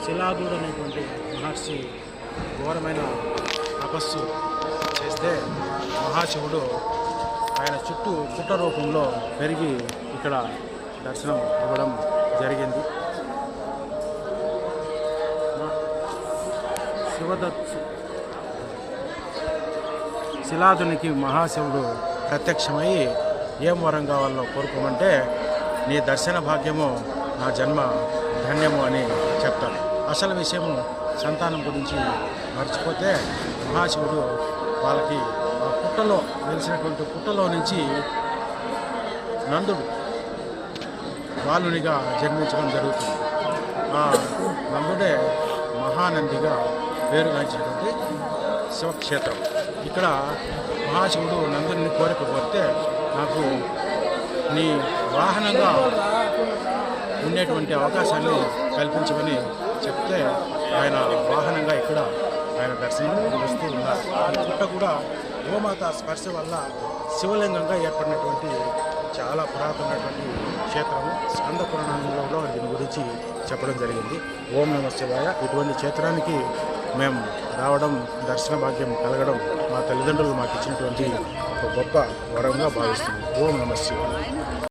శిలాదుడు అనేటువంటి మహర్షి ఘోరమైన తపస్సు చేస్తే మహాశివుడు ఆయన చుట్టూ పుట్ట రూపంలో పెరిగి ఇక్కడ దర్శనం ఇవ్వడం జరిగింది. శిలాదునికి మహాశివుడు ప్రత్యక్షమై ఏం వరం కావాలో కోరుకోమంటే నీ దర్శన భాగ్యము నా జన్మ ధన్యము అని చెప్తాడు. అసలు విషయము సంతానం గురించి మర్చిపోతే మహాశివుడు వాళ్ళకి ఆ పుట్టలో వెలిసినటువంటి పుట్టలో నుంచి నందుడు బాలునిగా జన్మించడం జరుగుతుంది. ఆ నందుడే మహానందిగా పేరుగాంచినటువంటి శివక్షేత్రం. ఇక్కడ మహాశివుడు నందుని కోరిక కోరితే నాకు నీ వాహనంగా ఉండేటువంటి అవకాశాన్ని కల్పించమని చెప్తే ఆయన వాహనంగా ఇక్కడ ఆయన దర్శనం వస్తూ ఉన్నారు. ఈ పుట్ట కూడా గోమాత స్పర్శ వల్ల శివలింగంగా ఏర్పడినటువంటి చాలా పురాతనమైనటువంటి క్షేత్రము. స్కంద పురాణంలో కూడా దీని గురించి చెప్పడం జరిగింది. ఓం నమః శివాయ. ఇటువంటి క్షేత్రానికి మేము రావడం, దర్శన భాగ్యం కలగడం మా తల్లిదండ్రులు మాకు ఇచ్చినటువంటి ఒక గొప్ప వరంగా భావిస్తుంది. ఓం నమః శివాయ.